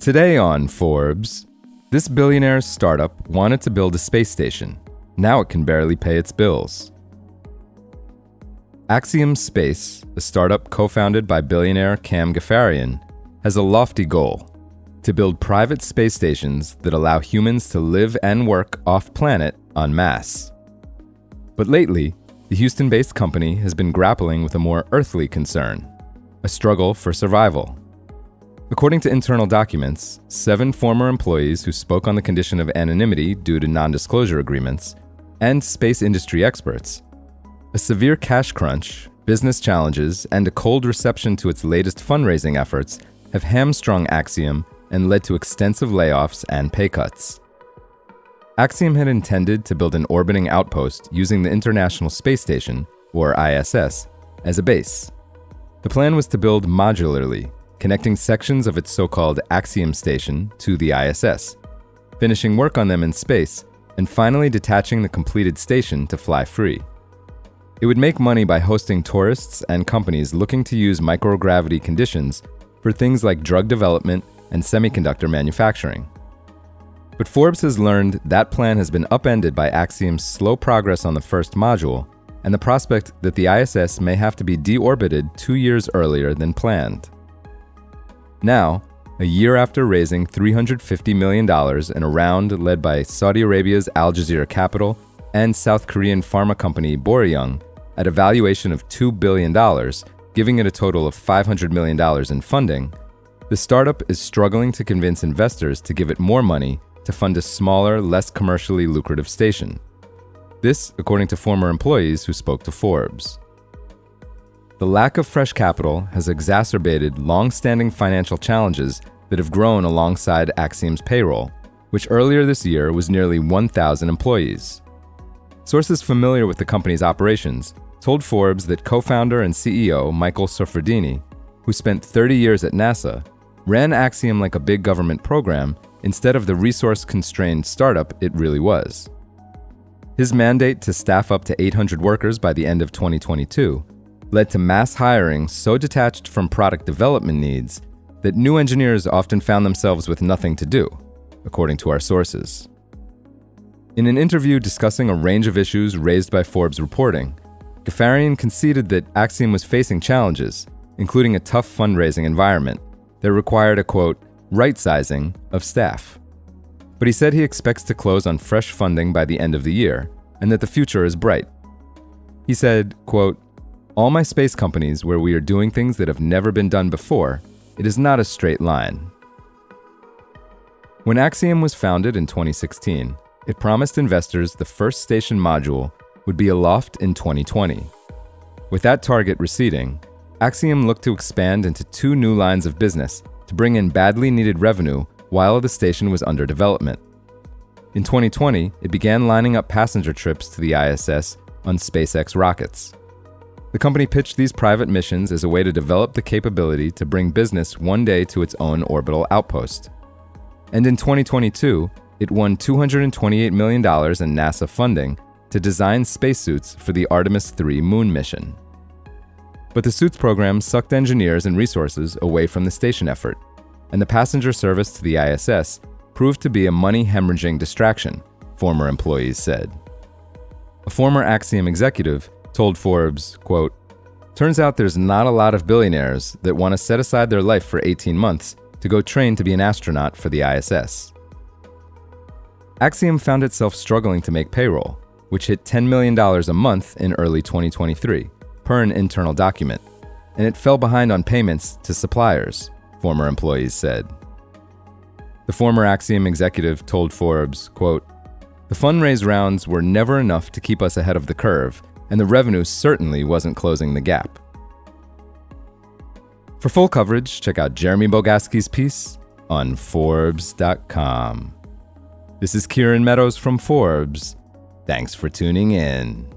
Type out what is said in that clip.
Today on Forbes, this billionaire startup wanted to build a space station. Now it can barely pay its bills. Axiom Space, a startup co-founded by billionaire Cam Ghaffarian, has a lofty goal: to build private space stations that allow humans to live and work off-planet en masse. But lately, the Houston-based company has been grappling with a more earthly concern: a struggle for survival. According to internal documents, 7 former employees who spoke on the condition of anonymity due to non-disclosure agreements, and space industry experts, a severe cash crunch, business challenges, and a cold reception to its latest fundraising efforts have hamstrung Axiom and led to extensive layoffs and pay cuts. Axiom had intended to build an orbiting outpost using the International Space Station, or ISS, as a base. The plan was to build modularly, connecting sections of its so-called Axiom Station to the ISS, finishing work on them in space, and finally detaching the completed station to fly free. It would make money by hosting tourists and companies looking to use microgravity conditions for things like drug development and semiconductor manufacturing. But Forbes has learned that plan has been upended by Axiom's slow progress on the first module and the prospect that the ISS may have to be deorbited 2 years earlier than planned. Now, a year after raising $350 million in a round led by Saudi Arabia's Al Jazeera Capital and South Korean pharma company Boryung at a valuation of $2 billion, giving it a total of $500 million in funding, the startup is struggling to convince investors to give it more money to fund a smaller, less commercially lucrative station. This, according to former employees who spoke to Forbes. The lack of fresh capital has exacerbated long-standing financial challenges that have grown alongside Axiom's payroll, which earlier this year was nearly 1,000 employees. Sources familiar with the company's operations told Forbes that co-founder and CEO Michael Sofrodini, who spent 30 years at NASA, ran Axiom like a big government program instead of the resource-constrained startup it really was. His mandate to staff up to 800 workers by the end of 2022 led to mass hiring so detached from product development needs that new engineers often found themselves with nothing to do, according to our sources. In an interview discussing a range of issues raised by Forbes reporting, Ghaffarian conceded that Axiom was facing challenges, including a tough fundraising environment that required a, quote, right-sizing of staff. But he said he expects to close on fresh funding by the end of the year, and that the future is bright. He said, quote, "All my space companies where we are doing things that have never been done before, it is not a straight line." When Axiom was founded in 2016, it promised investors the first station module would be aloft in 2020. With that target receding, Axiom looked to expand into 2 new lines of business to bring in badly needed revenue while the station was under development. In 2020, it began lining up passenger trips to the ISS on SpaceX rockets. The company pitched these private missions as a way to develop the capability to bring business one day to its own orbital outpost. And in 2022, it won $228 million in NASA funding to design spacesuits for the Artemis 3 moon mission. But the suits program sucked engineers and resources away from the station effort, and the passenger service to the ISS proved to be a money-hemorrhaging distraction, former employees said. A former Axiom executive told Forbes, quote, "Turns out there's not a lot of billionaires that want to set aside their life for 18 months to go train to be an astronaut for the ISS." Axiom found itself struggling to make payroll, which hit $10 million a month in early 2023, per an internal document, and it fell behind on payments to suppliers, former employees said. The former Axiom executive told Forbes, quote, "The fundraise rounds were never enough to keep us ahead of the curve, and the revenue certainly wasn't closing the gap." For full coverage, check out Jeremy Bogaski's piece on Forbes.com. This is Kieran Meadows from Forbes. Thanks for tuning in.